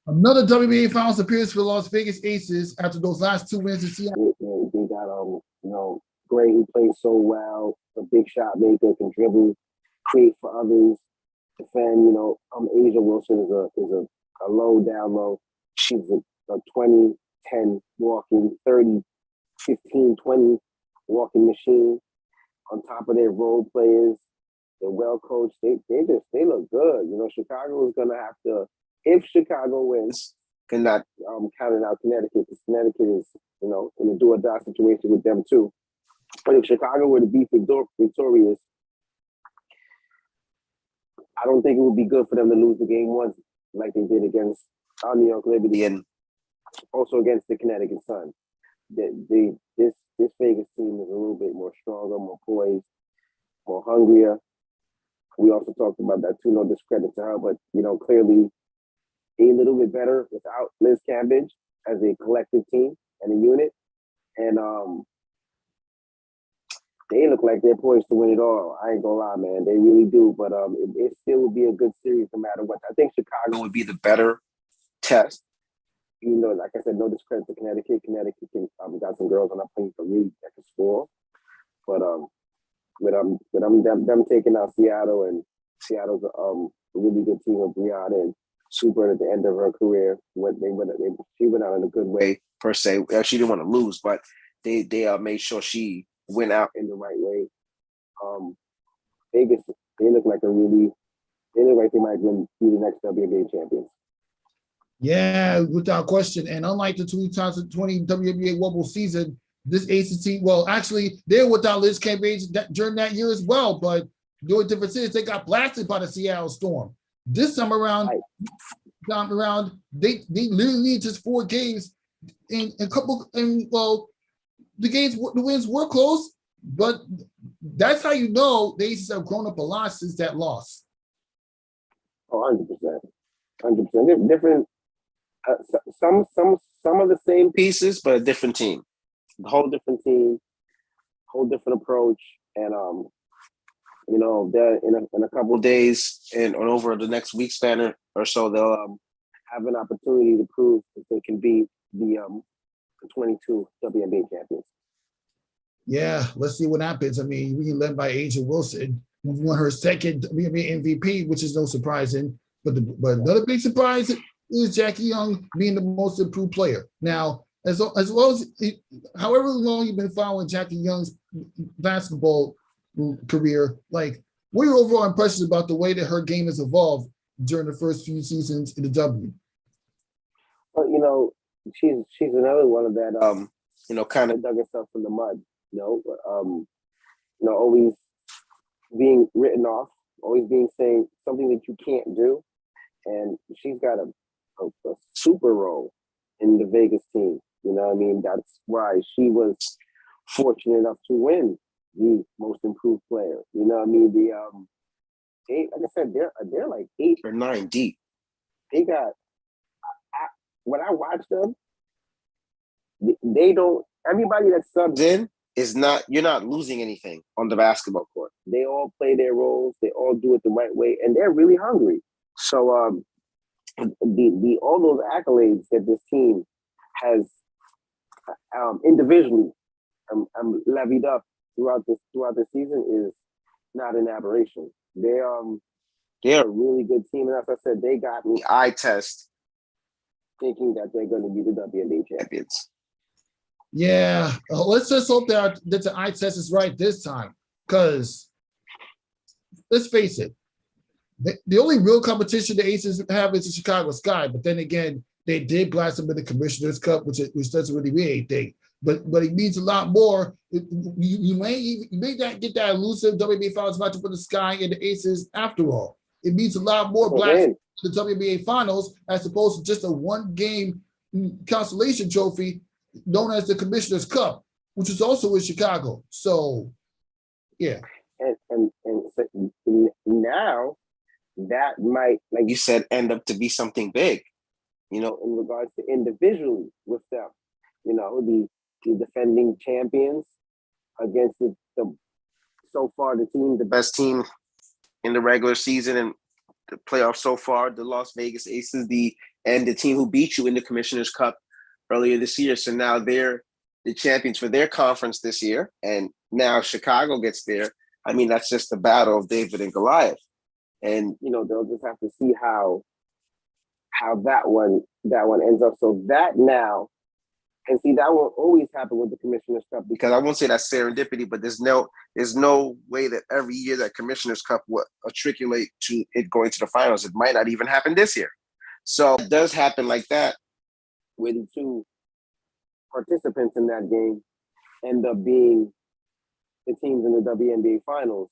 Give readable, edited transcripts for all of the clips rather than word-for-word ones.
Another WNBA Finals appearance for the Las Vegas Aces after those last two wins in Seattle. They got Gray, who plays so well, a big shot maker, can dribble, create for others, defend. Asia Wilson is a low down low. She's a 20, 10 walking, 30, 15, 20 walking machine. On top of their role players, they're well coached. They look good. Chicago is gonna have to, if Chicago wins, cannot counting out Connecticut, because Connecticut is in a do or die situation with them too. But if Chicago were to be victorious, I don't think it would be good for them to lose the game once like they did against our New York Liberty and also against the Connecticut Sun. This Vegas team is a little bit more stronger, more poised, more hungrier. We also talked about that too, no discredit to her, but clearly a little bit better without Liz Cambridge as a collective team and a unit. And they look like they're poised to win it all. I ain't gonna lie, man. They really do. But it still would be a good series no matter what. I think Chicago would be the better test. Like I said, no discredit to Connecticut. Connecticut got some girls on that team for me that can score. But them taking out Seattle, and Seattle's a really good team with Brianna and Super at the end of her career. She went out in a good way per se. She didn't want to lose, but they made sure she went out in the right way. Vegas, they look like they might be the next WNBA champions. Yeah, without question. And unlike the 2020 WNBA Wobble season, this Aces team, well, actually, they're without Liz Cambridge during that year as well. But the only difference is they got blasted by the Seattle Storm. This time around, they literally need just 4 games and a couple. And well, the wins were close, but that's how you know the Aces have grown up a lot since that loss. Oh, 100%. Different. Some of the same pieces, but a different team. A whole different team, whole different approach, and they're in a couple of days and over the next week span or so, they'll have an opportunity to prove that they can be the 22 WNBA champions. Yeah, let's see what happens. I mean, we led by Asia Wilson, who won her second WNBA MVP, which is no surprising. But another big surprise is Jackie Young being the most improved player. Now, as well as however long you've been following Jackie Young's basketball career, like, what are your overall impressions about the way that her game has evolved during the first few seasons in the W? Well, she's another one of that kind of dug herself in the mud. Always being written off, always being saying something that you can't do, and she's got a super role in the Vegas team. That's why she was fortunate enough to win the most improved player. Like I said, they're like 8 or 9 deep. They got when I watch them, they don't. Everybody that subs in is not. You're not losing anything on the basketball court. They all play their roles. They all do it the right way, and they're really hungry. So all those accolades that this team has individually levied up throughout the season is not an aberration. They're a really good team, and as I said, they got me eye test thinking that they're going to be the WNBA champions. Yeah, let's just hope that the eye test is right this time, because let's face it, the only real competition the Aces have is the Chicago Sky. But then again, they did blast them in the Commissioner's Cup, which doesn't really mean anything. But it means a lot more. You may not get that elusive WNBA Finals matchup with the Sky and the Aces after all. It means a lot more blasting the WNBA Finals as opposed to just a one-game consolation trophy known as the Commissioner's Cup, which is also in Chicago. So, yeah. And so now that might, like you said, end up to be something big, in regards to individually with them. The defending champions against the so far the best team in the regular season and the playoffs so far, the Las Vegas Aces, the and the team who beat you in the Commissioner's Cup earlier this year. So now they're the champions for their conference this year, and now Chicago gets there. I mean, that's just the battle of David and Goliath. And they'll just have to see how that one ends up. So that now, and see, that won't always happen with the Commissioner's Cup, because I won't say that's serendipity, but there's no way that every year that Commissioner's Cup will matriculate to it going to the finals. It might not even happen this year. So it does happen like that, where the two participants in that game end up being the teams in the WNBA Finals.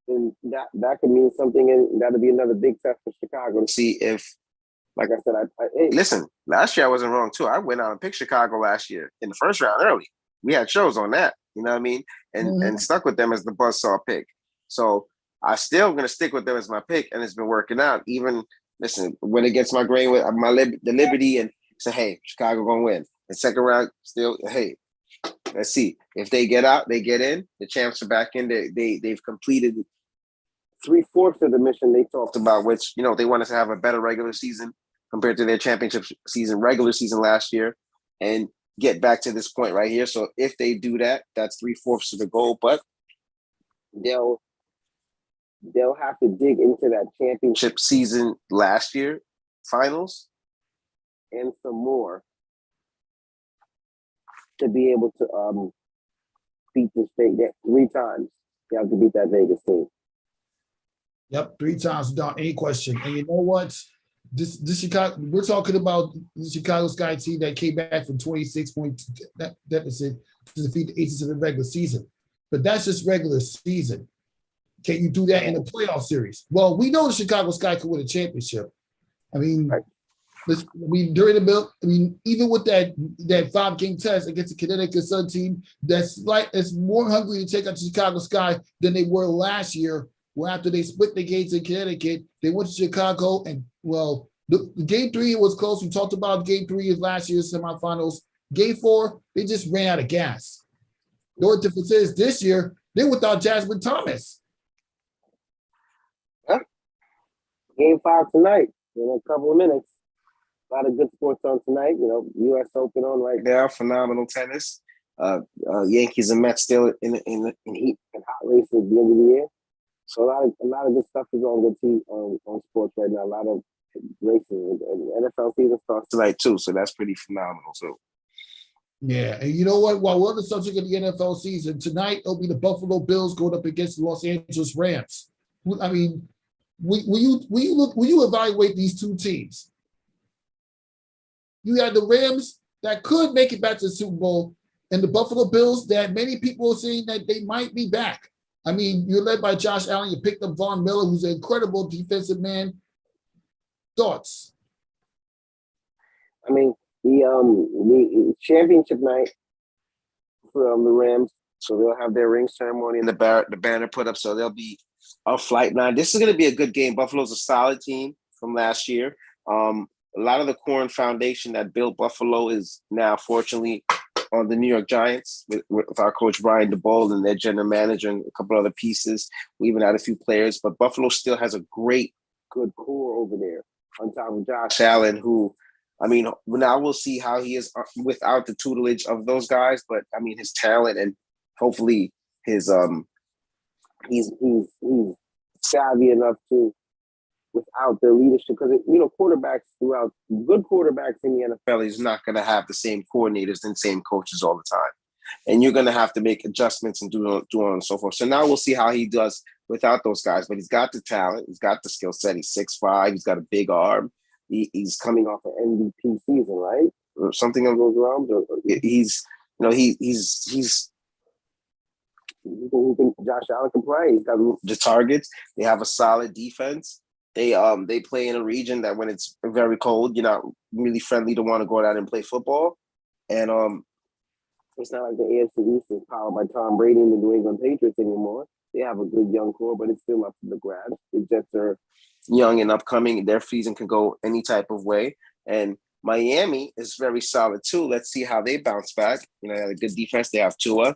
And that could mean something, and that'll be another big test for Chicago to see if, like I said, listen, last year I wasn't wrong too. I went out and picked Chicago last year in the first round early. We had shows on that, you know what I mean? And stuck with them as the buzzsaw pick. So I still going to stick with them as my pick, and it's been working out. Even, listen, when it gets my grain with the Liberty and say, hey, Chicago going to win. The second round, still, hey, let's see. If they get out, they get in. The champs are back in. They've completed 3/4 of the mission they talked about, which, they want us to have a better regular season compared to their championship season, regular season last year, and get back to this point right here. So if they do that, that's 3/4 of the goal. But they'll have to dig into that championship season last year, finals, and some more to be able to beat this thing 3 times. You have to beat that Vegas team. Yep, 3 times without any question. And you know what? This Chicago, we're talking about the Chicago Sky team that came back from 26-point deficit to defeat the Aces in the regular season. But that's just regular season. Can you do that in a playoff series? Well, we know the Chicago Sky could win a championship. I mean, during the middle, even with that 5-game test against the Connecticut Sun team, it's more hungry to take out the Chicago Sky than they were last year. Well, after they split the games in Connecticut, they went to Chicago, and the game 3 was close. We talked about game 3 of last year's semifinals. Game 4, they just ran out of gas. The only difference is this year they're without Jasmine Thomas. Yeah. Game 5 tonight in a couple of minutes. A lot of good sports on tonight. U.S. Open on right now. Phenomenal tennis. Yankees and Mets still in heat and hot races at the end of the year. So a lot of this stuff is on the TV on sports right now. A lot of races. And NFL season starts tonight too, so that's pretty phenomenal. So yeah, and you know what? While we're on the subject of the NFL season, tonight it'll be the Buffalo Bills going up against the Los Angeles Rams. I mean, will you evaluate these two teams? You had the Rams that could make it back to the Super Bowl, and the Buffalo Bills that many people are saying that they might be back. I mean, you're led by Josh Allen. You picked up Von Miller, who's an incredible defensive man. Thoughts? I mean, the championship night from the Rams, so they'll have their ring ceremony and the banner put up, so they'll be on flight 9. This is going to be a good game. Buffalo's a solid team from last year. A lot of the core and foundation that built Buffalo is now, fortunately, on the New York Giants with our coach Brian DeBold and their general manager and a couple other pieces. We even had a few players, but Buffalo still has a good core over there on top of Josh Allen, who, I mean, now we'll see how he is without the tutelage of those guys, but I mean, his talent and hopefully his he's savvy enough to, without the leadership, because quarterbacks throughout, good quarterbacks in the NFL is not going to have the same coordinators and same coaches all the time, and you're going to have to make adjustments and do on and so forth. So now we'll see how he does without those guys. But he's got the talent, he's got the skill set. He's 6'5", he's got a big arm. He's coming off an MVP season, right? Or something of those realms. He's Josh Allen can play. He's got the targets. They have a solid defense. They play in a region that when it's very cold, you're not really friendly to want to go out and play football. And it's not like the AFC East is powered by Tom Brady and the New England Patriots anymore. They have a good young core, but it's still up to the grabs. The Jets are young and upcoming. Their season can go any type of way. And Miami is very solid too. Let's see how they bounce back. They have a good defense. They have Tua.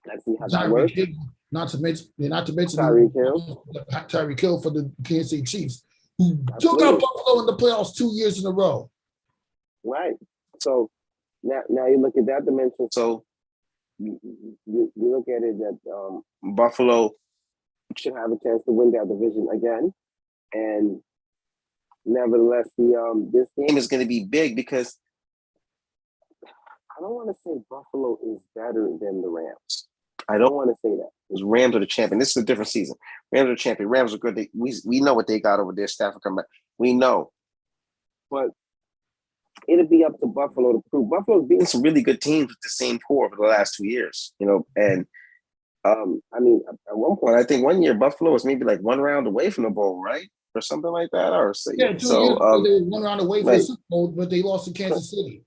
Let's see how that works. Not to mention Tyreek Hill for the Kansas City Chiefs. who took out Absolutely. Buffalo in the playoffs 2 years in a row. Right. So now you look at that dimension. So you look at it that Buffalo should have a chance to win that division again, and nevertheless, this game is going to be big because I don't want to say Buffalo is better than the Rams. I don't want to say that. Because Rams are the champion. This is a different season. Rams are the champion. Rams are good. We know what they got over there. Stafford come back. We know. But it'll be up to Buffalo to prove. Buffalo's beaten some really good teams with the same core for the last 2 years. And I mean, at one point, I think 1 year Buffalo was maybe like 1 round away from the bowl, right? Or something like that. Or so, Yeah, 2 years ago, they were 1 round away from the Super Bowl, but they lost to Kansas City.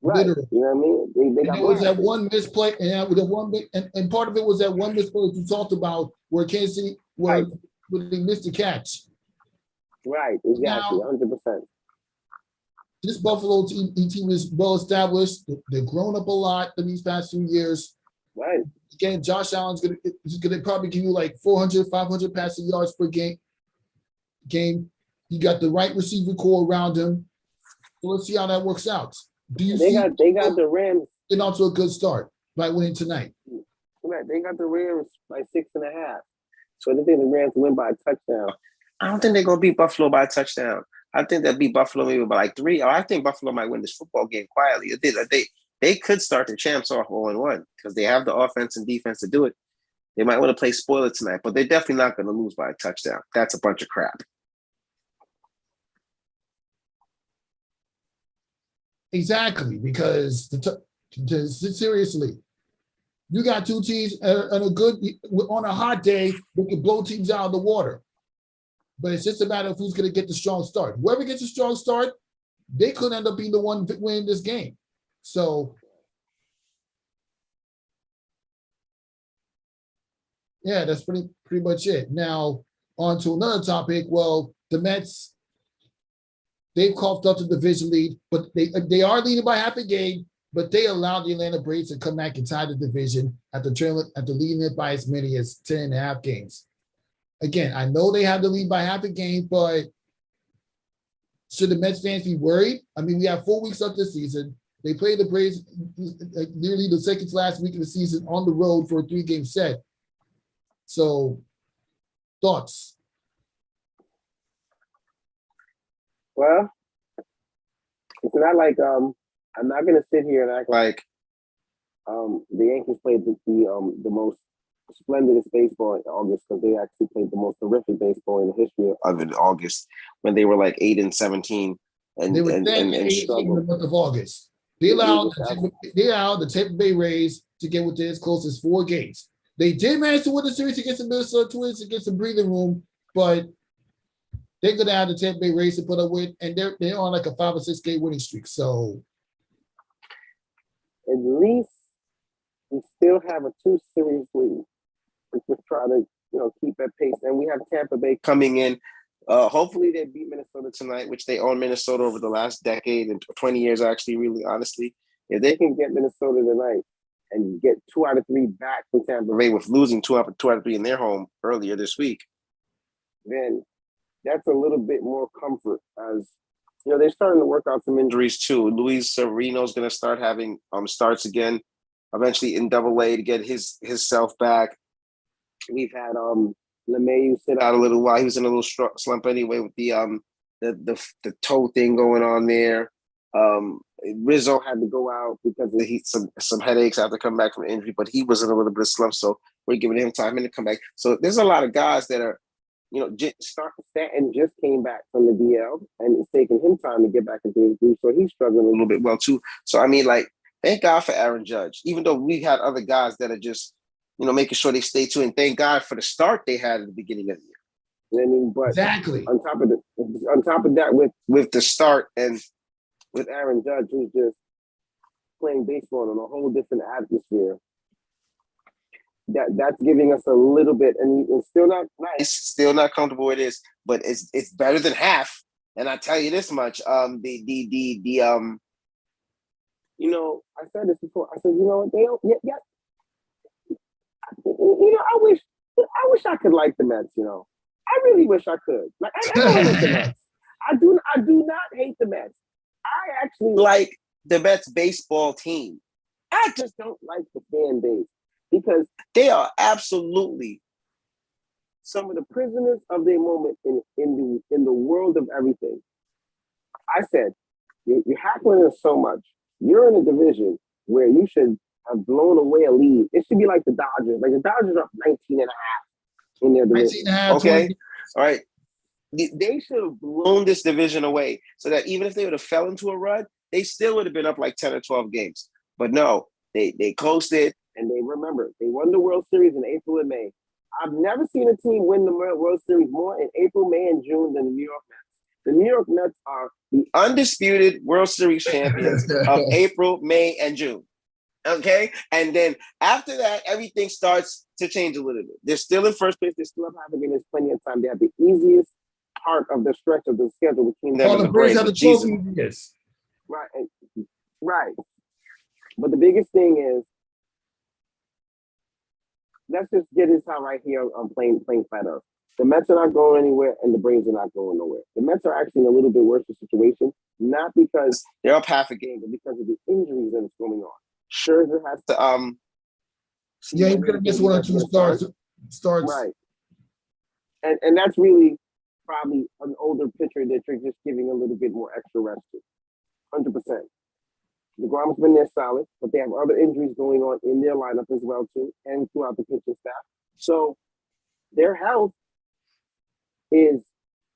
Right. Literally. You know what I mean? They got there was that one misplay, and part of it was that one misplay that you talked about where Kansas City where they missed the catch. Right, exactly, Now, 100%. This Buffalo team is well established. They've grown up a lot in these past few years. Right. Again, Josh Allen's gonna probably give you like 400, 500 passing yards per game. You got the right receiver core around him. So let's see how that works out. Do you they got the Rams getting off to a good start by winning tonight? Right, they got the Rams by 6.5. So I think the Rams win by a touchdown. I don't think they're gonna beat Buffalo by a touchdown. I think they'll beat Buffalo maybe by like 3. Or I think Buffalo might win this football game quietly. They could start the champs off 0-1 because they have the offense and defense to do it. They might want to play spoiler tonight, but they're definitely not going to lose by a touchdown. That's a bunch of crap. Exactly, because seriously, you got two teams on a hot day that can blow teams out of the water. But it's just a matter of who's going to get the strong start. Whoever gets a strong start, they could end up being the one winning this game. So, yeah, that's pretty much it. Now, on to another topic. Well, the Mets, they've coughed up the division lead, but they are leading by half a game, but they allowed the Atlanta Braves to come back and tie the division after leading it by as many as 10.5 games. Again, I know they have the lead by half a game, but should the Mets fans be worried? I mean, we have 4 weeks left this season. They played the Braves nearly the second to last week of the season on the road for a 3-game set. So, thoughts? Well, it's not like I'm not gonna sit here and act like the Yankees played the most splendidest baseball in August because they actually played the most terrific baseball in the history of it in August when they were like 8-17 and they were and struggled in the month of August. They allowed the Tampa Bay Rays to get within as close as 4 games. They did manage to win the series against the Minnesota Twins against the breathing room, but they're going to have the Tampa Bay Rays to put up with, and they're on like a 5 or 6 game winning streak. So at least we still have a 2-series lead. We just try to keep that pace, and we have Tampa Bay coming in. Hopefully they beat Minnesota tonight, which they own Minnesota over the last decade and 20 years, actually, really honestly. If they can get Minnesota tonight and get 2 out of 3 back from Tampa Bay with losing 2 out of 3 in their home earlier this week, then that's a little bit more comfort as they're starting to work out some injuries too. Luis Severino's going to start having starts again, eventually in Double-A to get his self back. We've had LeMahieu sit out a little while. He was in a little slump anyway with the toe thing going on there. Rizzo had to go out because of some headaches after coming back from injury, but he was in a little bit of slump, so we're giving him time to come back. So there's a lot of guys that are, Stanton just came back from the DL, and it's taking him time to get back into his groove, so he's struggling a little bit well too. So I mean, like, thank God for Aaron Judge, even though we had other guys that are just making sure they stay tuned. And thank God for the start they had at the beginning of the year. You know what I mean? But exactly. On top of that, with the start and with Aaron Judge, who's just playing baseball in a whole different atmosphere, that's giving us a little bit, and it's still not nice, still not comfortable. It is, but it's better than half. And I tell you this much: I said this before. I said, they don't. Yeah. I wish I could like the Mets. I really wish I could. Like, I don't hate the Mets. I do not hate the Mets. I actually Like the Mets baseball team. I just don't like the fan base because They are absolutely some of the prisoners of their moment in the world of everything. I said, you're hackling us so much. You're in a division where you should have blown away a lead. It should be like the Dodgers. Like the Dodgers are up 19 and a half in their division. 19 and a half, okay. 20. All right. They should have blown this division away so that even if they would have fell into a rut, they still would have been up like 10 or 12 games. But no, they coasted. And they won the World Series in April and May. I've never seen a team win the World Series more in April, May, and June than the New York Mets. The New York Mets are The undisputed World Series champions of April, May, and June. Okay? And then after that, everything starts to change a little bit. They're still in first place. They still have having there's plenty of time. They have the easiest part of the stretch of the schedule between them All and the the Braves Braves. have the Jesus. trophy. Yes. Right. Right. But the biggest thing is, let's just get this out right here on plain flat earth. The Mets are not going anywhere, and the Braves are not going nowhere. The Mets are actually in a little bit worse of a situation, not because They're up half a game. but because of the injuries that is going on. Scherzer has to Yeah, he's gonna miss one or two starts. Right. And that's really probably an older pitcher that you're just giving a little bit more extra rest to. 100%. DeGrom's been there solid, but they have other injuries going on in their lineup as well too, and throughout the pitching staff. So their health is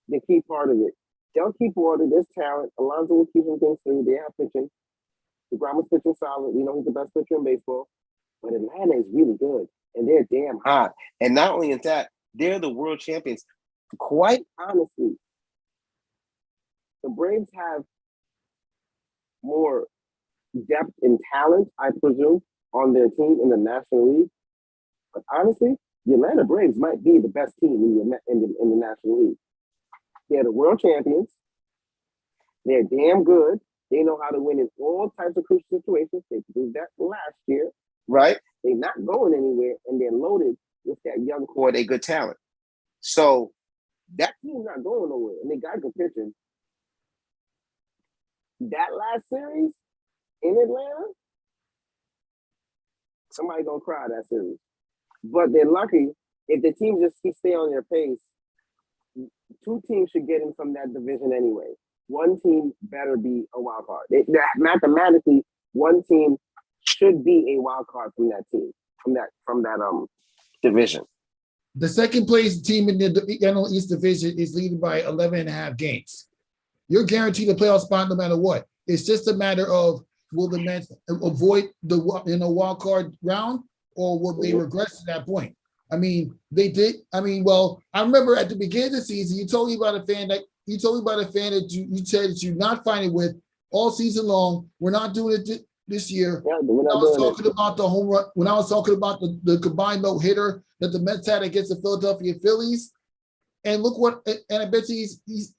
the key part of it. They'll keep order. There's talent. Alonso will keep them things through. They have pitching. DeGrom is pitching solid. We know he's the best pitcher in baseball. But Atlanta is really good, and they're damn hot. And not only in that, they're the world champions. Quite honestly, the Braves have more depth and talent, I presume, on their team in the National League. But honestly, the Atlanta Braves might be the best team in the National League. They're the world champions. They're damn good. They know how to win in all types of crucial situations. They proved that last year. Right? They're not going anywhere, and they're loaded with that young Or they good talent. So that team's not going nowhere, and they got good pitching. That last series in Atlanta, somebody gonna cry that series. But they're lucky if the team just stay on their pace. Two teams should get in from that division anyway. One team better be a wild card. Mathematically, one team should be a wild card from that team, from that division. The second place team in the NL East division is leading by 11 and a half games. You're guaranteed a playoff spot no matter what. It's just a matter of will the Mets avoid the wild card round, or will they regress to that point? I mean, they did. I mean, well, I remember at the beginning of the season, you told me about a fan that you said that you're not fighting with all season long. We're not doing it this year. Yeah, when I was talking about the home run, when I was talking about the combined no hitter that the Mets had against the Philadelphia Phillies, and look what, and I bet you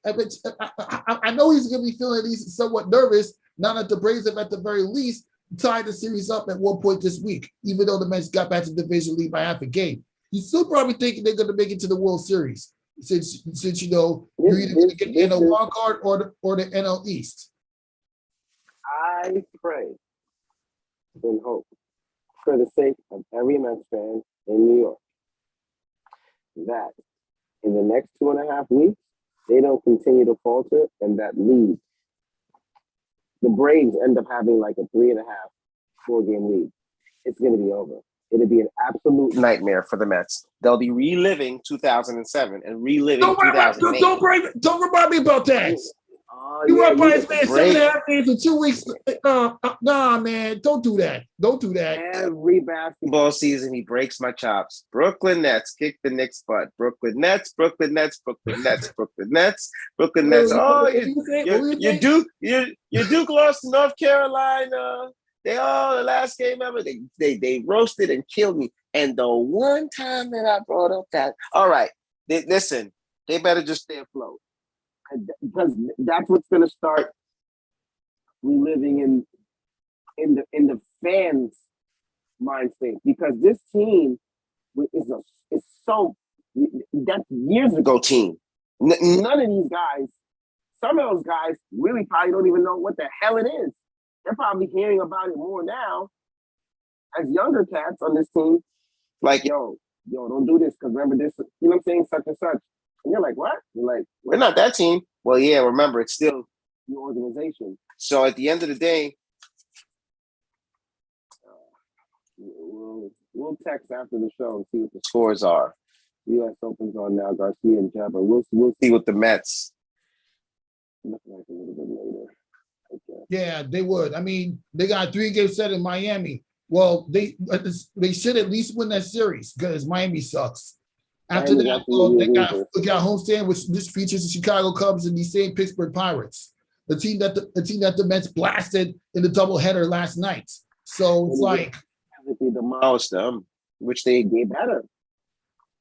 I know he's going to be feeling at least somewhat nervous now that the Braves have at the very least tied the series up at one point this week, even though the Mets got back to the division lead by half a game. You still probably thinking they're going to make it to the World Series since you know you're either going to get the NL wild card or the NL East. I pray and hope for the sake of every Mets fan in New York that in the next 2.5 weeks, they don't continue to falter and that lead. The Braves end up having like a 3.5, 4-game lead. It's going to be over. It'll be an absolute nightmare for the Mets. They'll be reliving 2007 and reliving 2008. Don't remind me about that. You up by his man 7.5 games in 2 weeks. Nah, man, don't do that. Don't do that. Every basketball season, he breaks my chops. Brooklyn Nets kick the Knicks' butt. Brooklyn Nets, Brooklyn Nets, Brooklyn Nets, Brooklyn Nets, Brooklyn Nets. Oh, you Duke lost to North Carolina. The last game ever, they roasted and killed me. And the one time that I brought up that, all right, listen, they better just stay afloat. Because that's what's going to start reliving in the fans' mind state. Because this team is so That's years ago team. None of these guys, some of those guys really probably don't even know what the hell it is. They're probably hearing about it more now as younger cats on this team. Like, yo, don't do this because remember this, you know what I'm saying, such and such. And you're like, what? You're like, we're not that team. Well, yeah, remember, it's still your organization. So at the end of the day, we'll text after the show and see what the scores are. U.S. Open's on now. Garcia and Jabber. We'll see what the Mets. Looking like a little bit later. Okay. Yeah, they would. I mean, they got a 3-game set in Miami. Well, they should at least win that series because Miami sucks. After that, they got homestand, which features the Chicago Cubs and the same Pittsburgh Pirates, the team that the Mets blasted in the doubleheader last night. So it's like they demolished them, which they did better.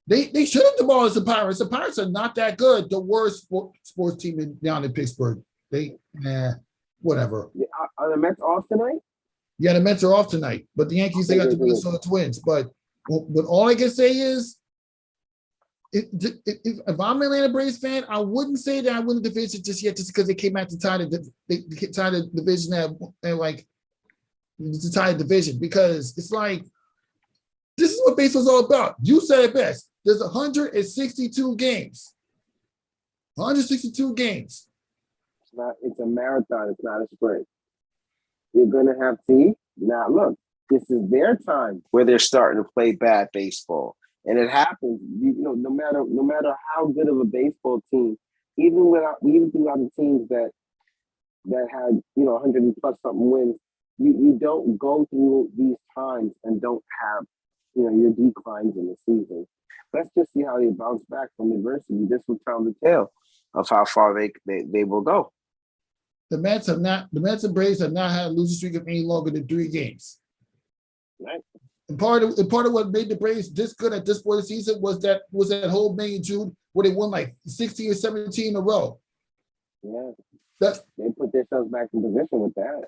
They should have demolished the Pirates. The Pirates are not that good. The worst sports team down in Pittsburgh. Whatever. Are the Mets off tonight? Yeah, the Mets are off tonight, but the Yankees, they got the Minnesota Twins. But all I can say is, if I'm an Atlanta Braves fan, I wouldn't say that I win the division just yet, just because they came out to tie the division and like to tie the division, because it's like this is what baseball's all about. You said it best. There's 162 games. 162 games. It's a marathon. It's not a sprint. You're gonna have to now. Look, this is their time where they're starting to play bad baseball, and it happens. No matter how good of a baseball team, even throughout the teams that had 100 and plus something wins, you don't go through these times and don't have your declines in the season. Let's just see how they bounce back from adversity. This will tell the tale of how far they will go. The Mets and Braves have not had a losing streak of any longer than 3 games. Right. And part of what made the Braves this good at this point of the season was that whole May and June where they won like 16 or 17 in a row. Yeah. They put themselves back in position with that.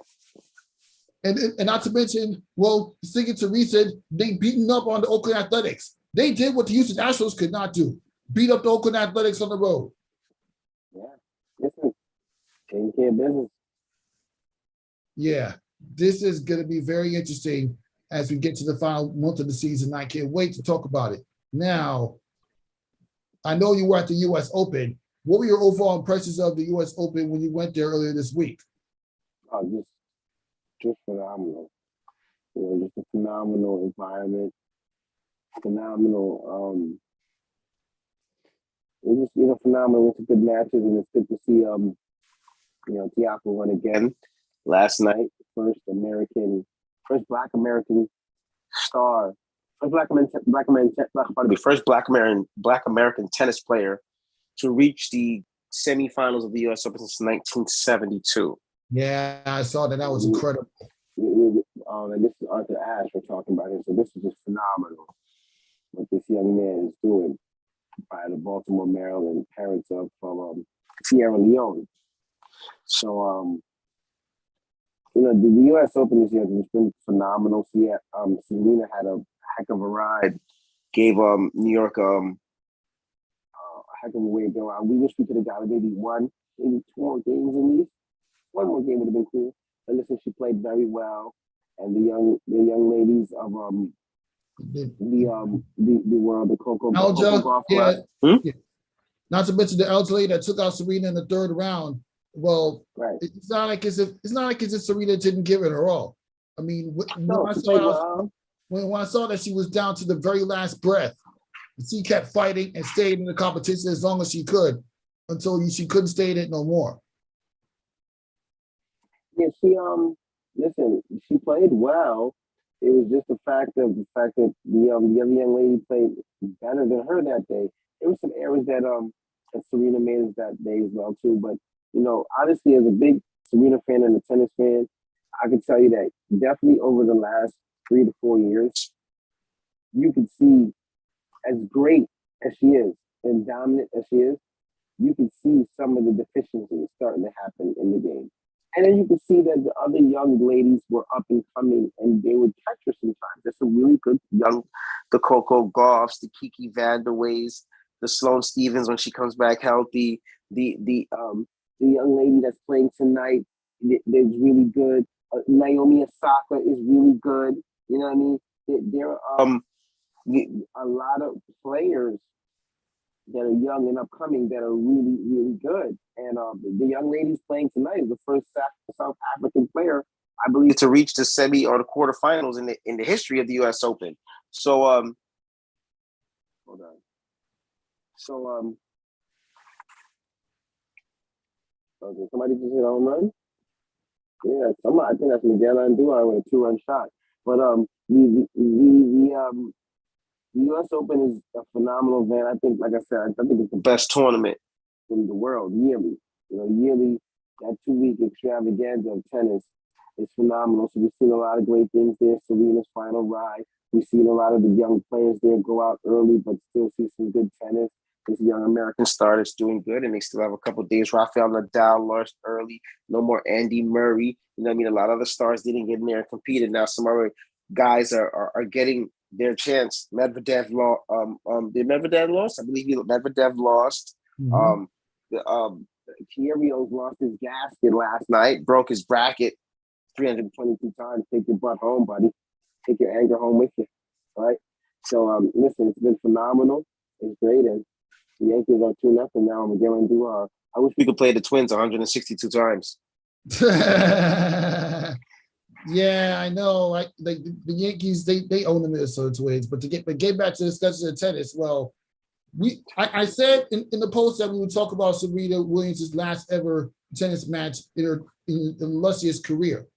And not to mention, well, sticking to recent, they beaten up on the Oakland Athletics. They did what the Houston Astros could not do. Beat up the Oakland Athletics on the road. Yeah. Listen, taking care of business. Yeah. This is going to be very interesting as we get to the final month of the season. I can't wait to talk about it. Now, I know you were at the U.S. Open. What were your overall impressions of the U.S. Open when you went there earlier this week? Just phenomenal. Just a phenomenal environment. Phenomenal. It was phenomenal. It's a good matches, and it's good to see Tiafoe won again last night. First Black American star, first Black American tennis player to reach the semifinals of the U.S. Open since 1972. Yeah, I saw that. That was incredible. And this is Arthur Ashe we're talking about here. So this is just phenomenal what this young man is doing by the Baltimore, Maryland parents from Sierra Leone. So, the U.S. Open this year has been phenomenal. Serena had a heck of a ride, gave New York a heck of a way to go out. We wish we could have got maybe 2 more games in these. 1 more game would have been cool. But listen, she played very well, and the young ladies of the world, the Coco Golf Club. Yeah. Not to mention the elder lady that took out Serena in the 3rd round. Well, right. It's not like as if Serena didn't give it her all. I mean, when I saw that she was down to the very last breath, she kept fighting and stayed in the competition as long as she could until she couldn't stay in it no more. Yeah, she played well. It was just the fact that the other young lady played better than her that day. There were some errors that Serena made that day as well too. But honestly, as a big Serena fan and a tennis fan, I can tell you that definitely over the last 3 to 4 years, you can see, as great as she is and dominant as she is, you can see some of the deficiencies starting to happen in the game. And then you can see that the other young ladies were up and coming, and they would catch her sometimes. There's some really good the Coco Gauffs, the Kiki Vanderways, the Sloane Stevens when she comes back healthy. The young lady that's playing tonight is really good. Naomi Osaka is really good. You know what I mean? There are a lot of players that are young and upcoming that are really, really good. And the young ladies playing tonight is the first South African player, I believe, to reach the semi or the quarterfinals in the history of the U.S. Open. So, hold on. So, okay, somebody just hit a home run. Yeah, I think that's Miguel Andujar with a 2-run shot. But the U.S. Open is a phenomenal event. I think, like I said, I think it's the best tournament in the world yearly. Yearly, that 2-week extravaganza of tennis is phenomenal. So we've seen a lot of great things there. Serena's final ride. We've seen a lot of the young players there go out early, but still see some good tennis. This young American star that's doing good, and they still have a couple of days. Rafael Nadal lost early. No more Andy Murray. You know what I mean? A lot of the stars didn't get in there and compete, and now some other guys are getting their chance. Medvedev lost. Did Medvedev lost? I believe Medvedev lost. Mhm. Kyrgios lost his gasket last night, broke his bracket 322 times. Take your butt home, buddy. Take your anger home with you. All right. So listen, it's been phenomenal. It's great, and the Yankees are 2-0 now. Miguel Andujar. I wish we could play the Twins 162 times. Yeah, I know. Like the Yankees, they own the Minnesota Twins. But to get back to the discussion of tennis, well, I said in the post that we would talk about Serena Williams' last ever tennis match in her illustrious career.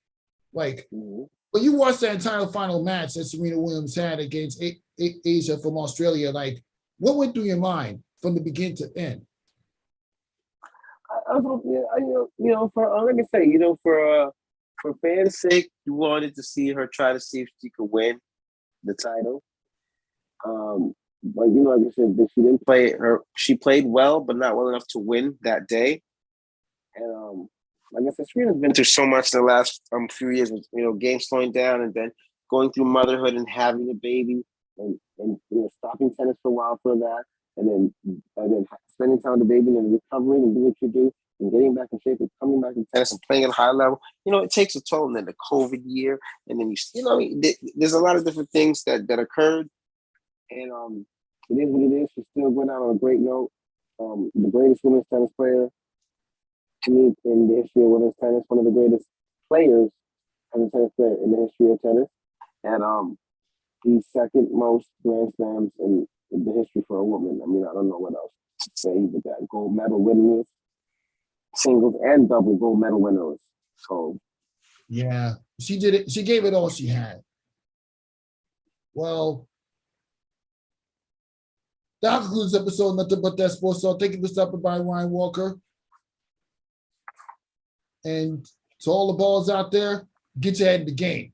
Like, when you watch that entire final match that Serena Williams had against Asia from Australia, like, what went through your mind from the beginning to end? Like I say, for fans' sake, you wanted to see her try to see if she could win the title. But like I said, she didn't play her. She played well, but not well enough to win that day. And like I said, Serena's been through so much in the last few years. With, games slowing down, and then going through motherhood and having a baby, and stopping tennis for a while for that, and then spending time with the baby, and then recovering and doing what you do, and getting back in shape and coming back in tennis and playing at a high level. It takes a toll. And then the COVID year, and then there's a lot of different things that occurred, and it is what it is. She's still going out on a great note. The greatest women's tennis player to me in the history of women's tennis, one of the greatest players as a tennis player in the history of tennis, and the second most Grand Slams in the history for a woman. I mean, I don't know what else to say, but that gold medal winners, singles and double gold medal winners. So, yeah, she did it. She gave it all she had. Well, that concludes episode Nothing But That Sports Talk. Thank you for stopping by, Ryan Walker. And to all the balls out there, get your head in the game.